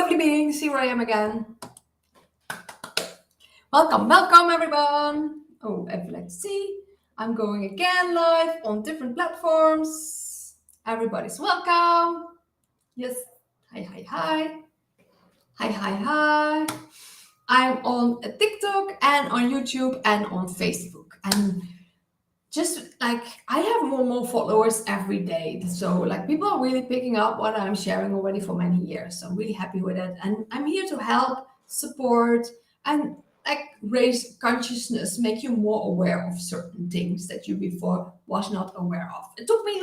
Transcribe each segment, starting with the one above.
lovely beings, here I am again. Welcome everyone. Oh, let's see. I'm going again live on different platforms. Everybody's welcome. Yes. Hi. Hi. I'm on TikTok and on YouTube and on Facebook. And just like I have more and more followers every day. So like people are really picking up what I'm sharing already for many years. So I'm really happy with it. And I'm here to help, support, and like raise consciousness, make you more aware of certain things that you before was not aware of. It took me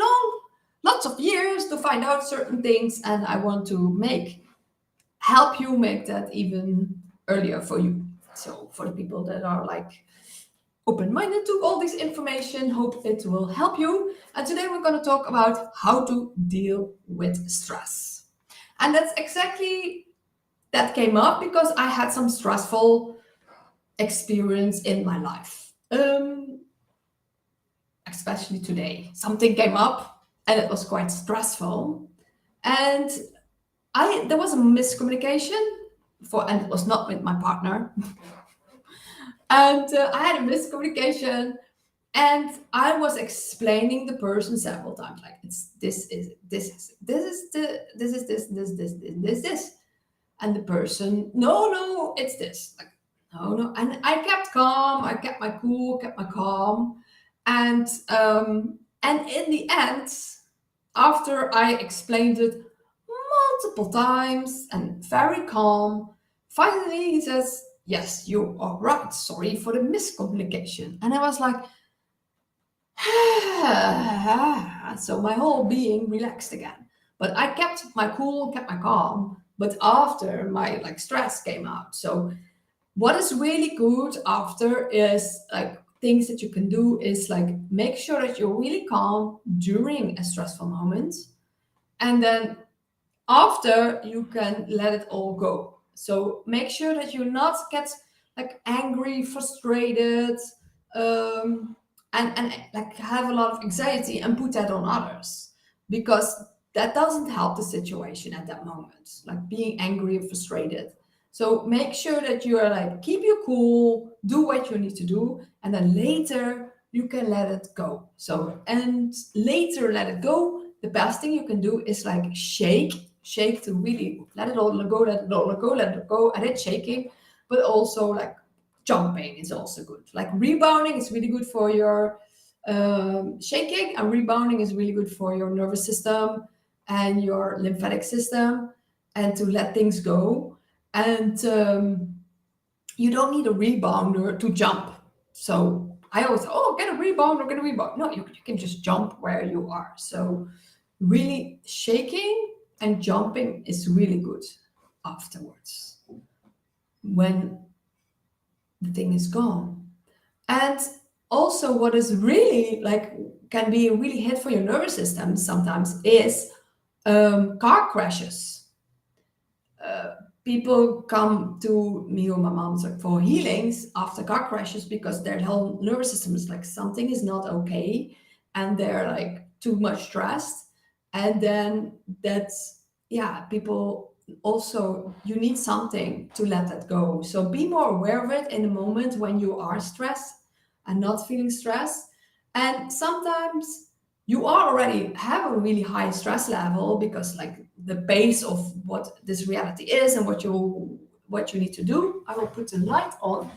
lots of years to find out certain things, and I want to help you make that even earlier for you. So for the people that are like open-minded to all this information, hope it will help you. And today we're going to talk about how to deal with stress. And that's exactly that came up because I had some stressful experience in my life. Especially today. Something came up and it was quite stressful. And there was a miscommunication and it was not with my partner. And I had a miscommunication, and I was explaining the person several times, like this, and the person, no, it's this, like no, and I kept calm, I kept my cool, kept my calm, and in the end, after I explained it multiple times and very calm, finally he says, yes, you are right. Sorry for the miscommunication. And I was like, so my whole being relaxed again. But I kept my cool, kept my calm. But after my stress came out. So what is really good after is like things that you can do is like make sure that you're really calm during a stressful moment. And then after you can let it all go. So make sure that you not get like angry, frustrated, and like have a lot of anxiety and put that on others, because that doesn't help the situation at that moment, like being angry and frustrated. So make sure that you are like, keep you cool, do what you need to do, and then later you can let it go. So, and later let it go, the best thing you can do is like shake to really let it all go, let it go, and it's shaking. But also like jumping is also good. Like rebounding is really good for your shaking, and rebounding is really good for your nervous system and your lymphatic system, and to let things go. And you don't need a rebounder to jump. So I always, get a rebounder, get a rebound. No, you can just jump where you are. So really shaking and jumping is really good afterwards when the thing is gone. And also what is really like can be a really hit for your nervous system sometimes is car crashes. People come to me or my mom for healings after car crashes because their whole nervous system is like something is not okay, and they're like too much stressed. And then people also, you need something to let that go. So be more aware of it in the moment when you are stressed and not feeling stressed. And sometimes you already have a really high stress level because like the base of what this reality is and what you need to do. I will put the light on.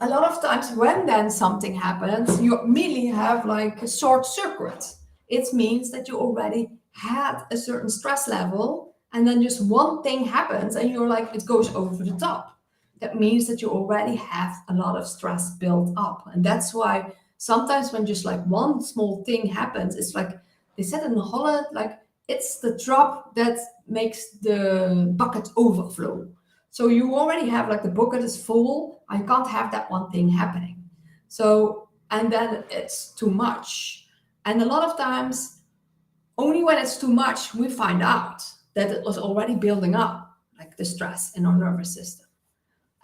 A lot of times when then something happens, you immediately have like a short circuit. It means that you already had a certain stress level, and then just one thing happens and you're like, it goes over the top. That means that you already have a lot of stress built up. And that's why sometimes when just like one small thing happens, it's like they said in Holland, like it's the drop that makes the bucket overflow. So you already have like the bucket is full. I can't have that one thing happening. So, and then it's too much. And a lot of times, only when it's too much, we find out that it was already building up, like the stress in our nervous system.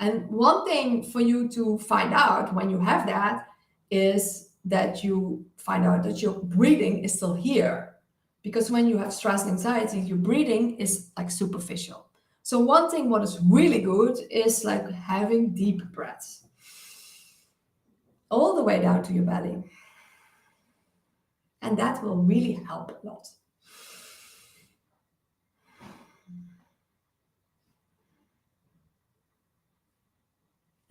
And one thing for you to find out when you have that is that you find out that your breathing is still here. because when you have stress and anxiety, your breathing is like superficial. So one thing what is really good is like having deep breaths all the way down to your belly. And that will really help a lot.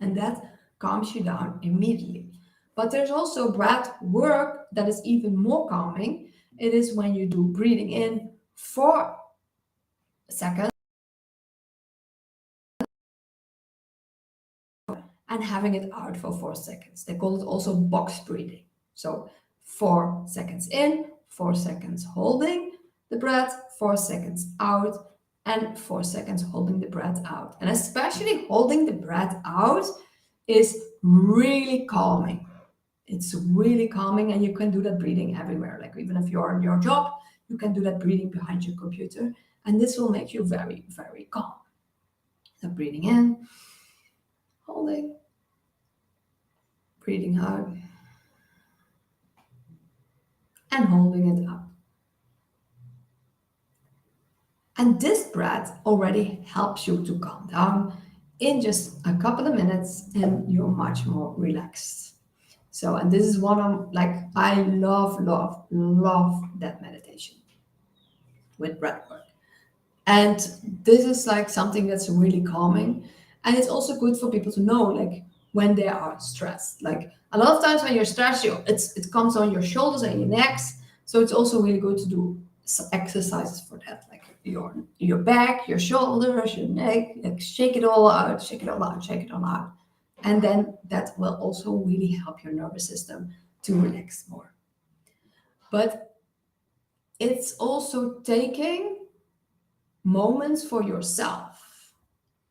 And that calms you down immediately. But there's also breath work that is even more calming. It is when you do breathing in 4 seconds and having it out for 4 seconds. They call it also box breathing. So 4 seconds in, 4 seconds holding the breath, 4 seconds out, and 4 seconds holding the breath out. And especially holding the breath out is really calming. It's really calming, and you can do that breathing everywhere. Like even if you're on your job, you can do that breathing behind your computer, and this will make you very, very calm. So breathing in, holding, breathing out, and holding it out. And this breath already helps you to calm down in just a couple of minutes, and you're much more relaxed. So, and this is one of like, I love, love, love that meditation with breath work. And this is like something that's really calming. And it's also good for people to know, like when they are stressed. Like a lot of times when you're stressed, it comes on your shoulders and your necks. So it's also really good to do some exercises for that, like your back, your shoulders, your neck, like shake it all out, shake it all out, shake it all out. And then that will also really help your nervous system to relax more. But it's also taking moments for yourself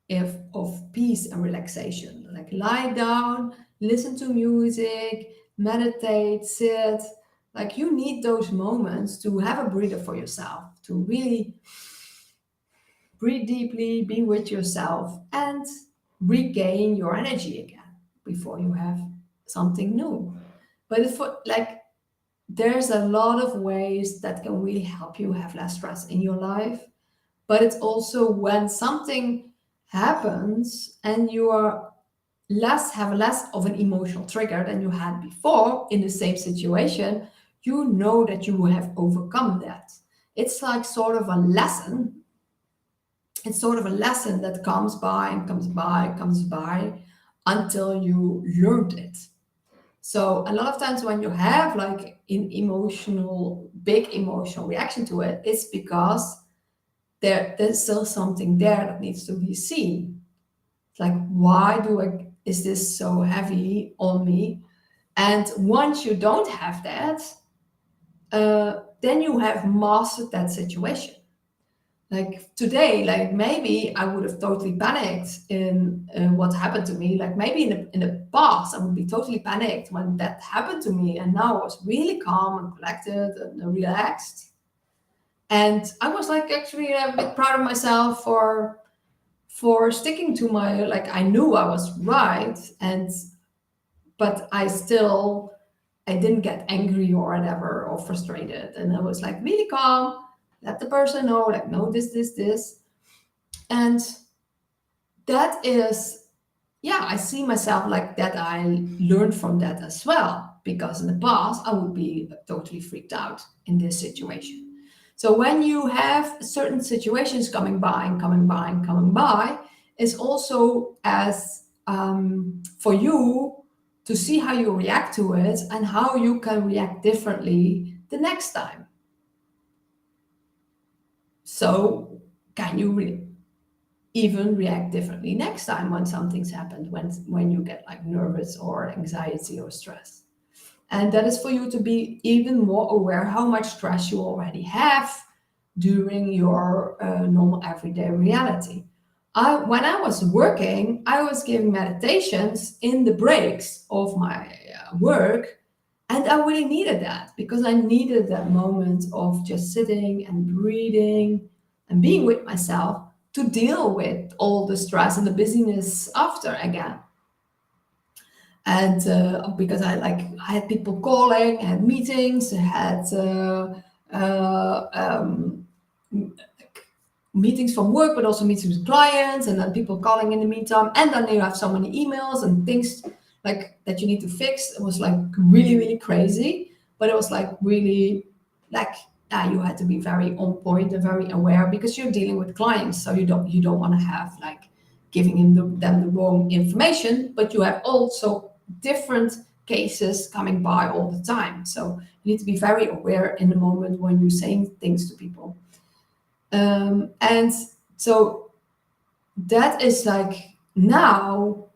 if of peace and relaxation, like lie down, listen to music, meditate, sit. Like you need those moments to have a breather for yourself, to really breathe deeply, be with yourself, and regain your energy again before you have something new. But it's for like there's a lot of ways that can really help you have less stress in your life. But it's also when something happens and you are have less of an emotional trigger than you had before in the same situation, you know that you have overcome that. It's like sort of a lesson. It's sort of a lesson that comes by and comes by, comes by until you learned it. So a lot of times when you have like big emotional reaction to it, it's because there's still something there that needs to be seen. It's like, is this so heavy on me? And once you don't have that, then you have mastered that situation. Like today, like maybe I would have totally panicked in what happened to me. Like maybe in the past, I would be totally panicked when that happened to me. And now I was really calm and collected and relaxed. And I was like actually a bit proud of myself for sticking to my, like I knew I was right, but I didn't get angry or whatever or frustrated. And I was like really calm, let the person know, like, no, this. And that is, yeah, I see myself like that. I learned from that as well, because in the past I would be totally freaked out in this situation. So when you have certain situations coming by and coming by and coming by, it's also as for you to see how you react to it and how you can react differently the next time. So can you even react differently next time when something's happened, when you get like nervous or anxiety or stress? And that is for you to be even more aware how much stress you already have during your normal everyday reality. When I was working, I was giving meditations in the breaks of my work. And I really needed that because I needed that moment of just sitting and breathing and being with myself to deal with all the stress and the busyness after again. And because I had people calling, I had meetings, I had meetings from work, but also meetings with clients, and then people calling in the meantime, and then you have so many emails and things like that you need to fix. It was like really, really crazy, but it was like really like you had to be very on point and very aware because you're dealing with clients, so you don't want to have like giving them the wrong information, but you have also different cases coming by all the time. So you need to be very aware in the moment when you're saying things to people. And so that is like now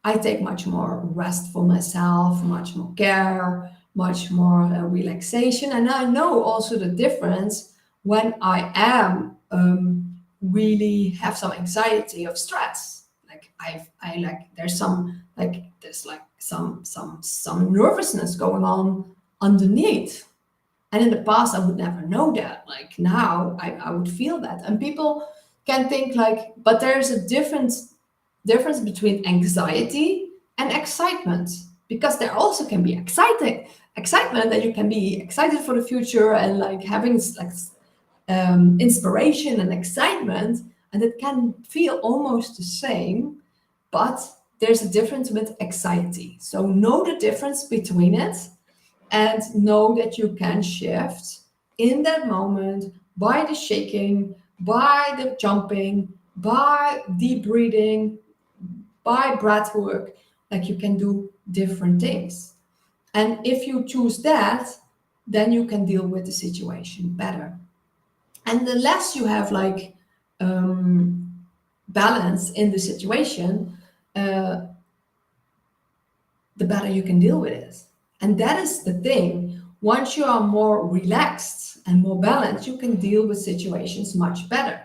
I take much more rest for myself, much more care, much more relaxation. And I know also the difference when I am really have some anxiety of stress. Like I like there's some some nervousness going on underneath. And in the past, I would never know that. Like now, I would feel that. And people can think like, but there's a difference between anxiety and excitement, because there also can be excitement that you can be excited for the future and like having like inspiration and excitement, and it can feel almost the same, but there's a difference with anxiety. So know the difference between it and know that you can shift in that moment by the shaking, by the jumping, by deep breathing, by breath work. Like you can do different things. And if you choose that, then you can deal with the situation better. And the less you have like balance in the situation, the better you can deal with it. And that is the thing. Once you are more relaxed and more balanced, you can deal with situations much better,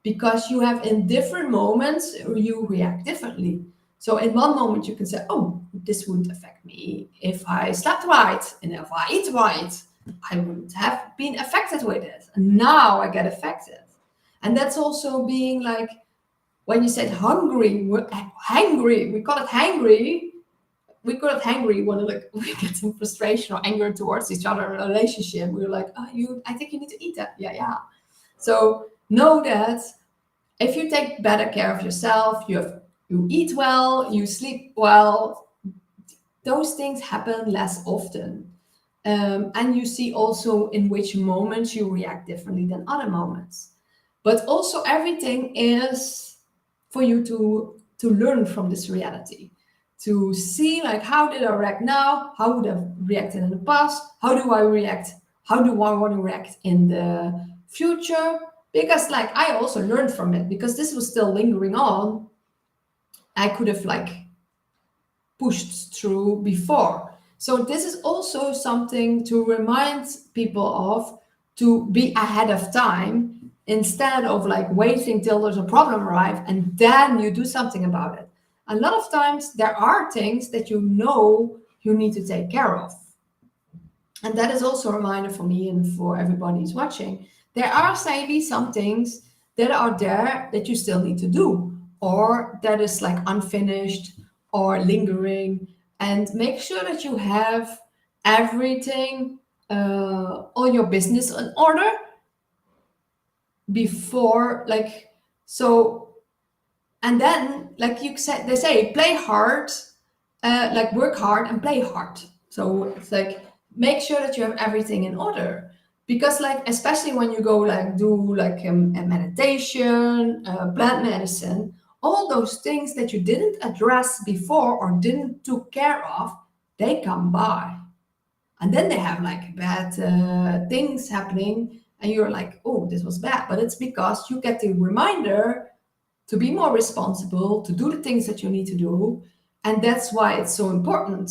because you have in different moments, you react differently. So in one moment you can say, oh, this wouldn't affect me if I slept right and if I eat right, I wouldn't have been affected with it. And now I get affected. And that's also being like, when you said hungry, hangry, we call it hangry. We call it hangry when like we get some frustration or anger towards each other in a relationship. We're like, oh, I think you need to eat that. Yeah. So know that if you take better care of yourself, you eat well, you sleep well, those things happen less often. And you see also in which moments you react differently than other moments. But also everything is for you to learn from this reality, to see like, how did I react now? How would I have reacted in the past? How do I react? How do I want to react in the future? Because like I also learned from it, because this was still lingering on. I could have like pushed through before. So this is also something to remind people of, to be ahead of time instead of like waiting till there's a problem arrive and then you do something about it. A lot of times there are things that you know you need to take care of. And that is also a reminder for me and for everybody who's watching. There are maybe some things that are there that you still need to do, or that is like unfinished or lingering. And make sure that you have everything, all your business in order before, like, so. And then, like you said, they say, play hard, like work hard and play hard. So it's like, make sure that you have everything in order, because like, especially when you go like do like a meditation, plant medicine, all those things that you didn't address before or didn't took care of, they come by, and then they have like bad things happening, and you're like, oh, this was bad. But it's because you get the reminder to be more responsible, to do the things that you need to do. And that's why it's so important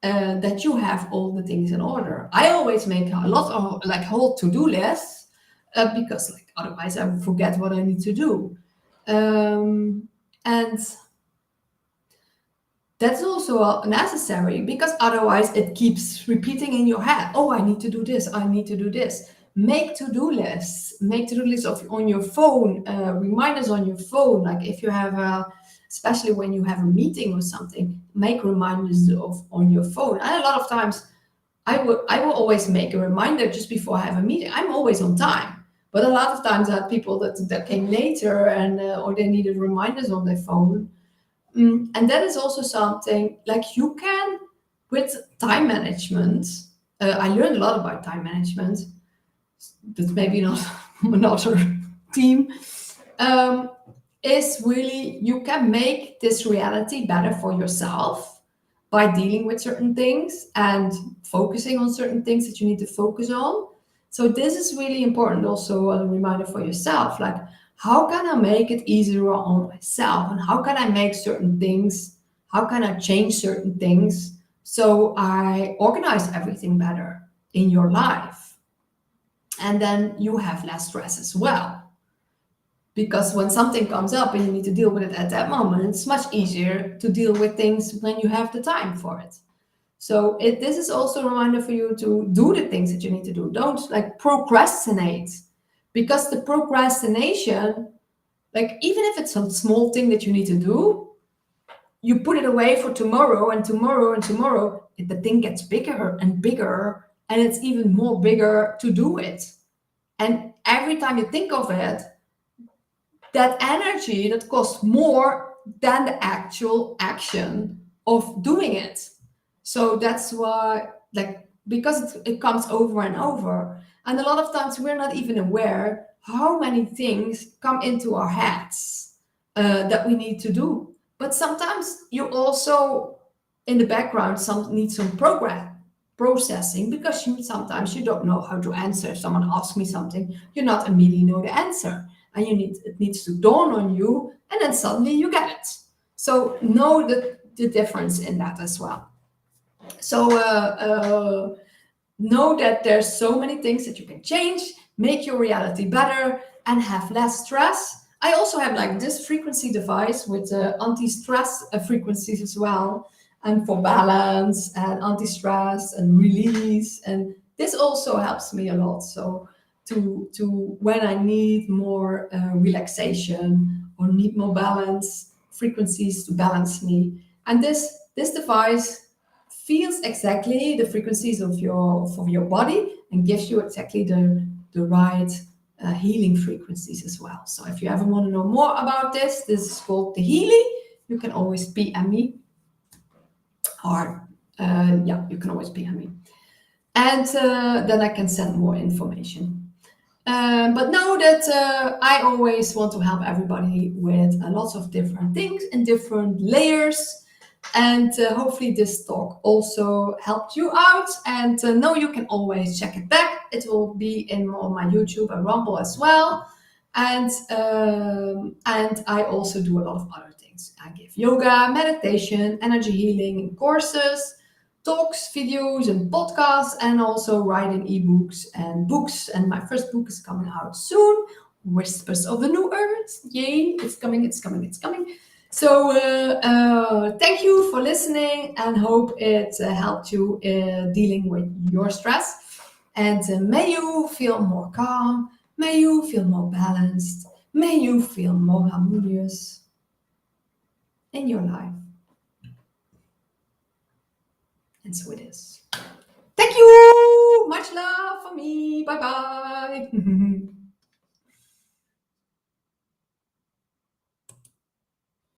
that you have all the things in order. I always make a lot of like whole to-do lists because like otherwise I forget what I need to do. And that's also necessary, because otherwise it keeps repeating in your head. Oh, I need to do this. I need to do this. Make to-do lists. Make to-do lists on your phone. Reminders on your phone. Like if you have especially when you have a meeting or something, make reminders on your phone. And a lot of times I will always make a reminder just before I have a meeting. I'm always on time, but a lot of times I had people that came later and or they needed reminders on their phone. And that is also something like you can with time management. I learned a lot about time management. That's maybe not another team. Is really you can make this reality better for yourself by dealing with certain things and focusing on certain things that you need to focus on. So this is really important, also a reminder for yourself, like how can I make it easier on myself, and how can I make certain things, how can I change certain things so I organize everything better in your life, and then you have less stress as well. Because when something comes up and you need to deal with it at that moment, it's much easier to deal with things when you have the time for it. So this is also a reminder for you to do the things that you need to do. Don't like procrastinate, because the procrastination, like even if it's a small thing that you need to do, you put it away for tomorrow and tomorrow and tomorrow. The thing gets bigger and bigger, and it's even more bigger to do it. And every time you think of it, that energy that costs more than the actual action of doing it. So that's why, like, because it comes over and over, and a lot of times we're not even aware how many things come into our heads that we need to do. But sometimes you also, in the background, need some processing, because sometimes you don't know how to answer. If someone asks me something, you not immediately know the answer, and it needs to dawn on you, and then suddenly you get it. So know the difference in that as well. So know that there's so many things that you can change, make your reality better, and have less stress. I also have like this frequency device with anti-stress frequencies as well, and for balance and anti-stress and release. And this also helps me a lot. So to when I need more relaxation or need more balance, frequencies to balance me. And this device feels exactly the frequencies of your body and gives you exactly the right healing frequencies as well. So if you ever want to know more about this is called the Healy. You can always PM me, or you can always PM me, and then I can send more information. But know that I always want to help everybody with lots of different things in different layers. And hopefully this talk also helped you out. And know you can always check it back. It will be on my YouTube and Rumble as well. And I also do a lot of other things. I give yoga, meditation, energy healing courses, talks, videos, and podcasts, and also writing ebooks and books. And my first book is coming out soon, Whispers of the New Earth. Yay, it's coming, it's coming, it's coming. So thank you for listening, and hope it helped you dealing with your stress. And may you feel more calm, may you feel more balanced, may you feel more harmonious in your life. And so it is. Thank you. Much love for me. Bye bye.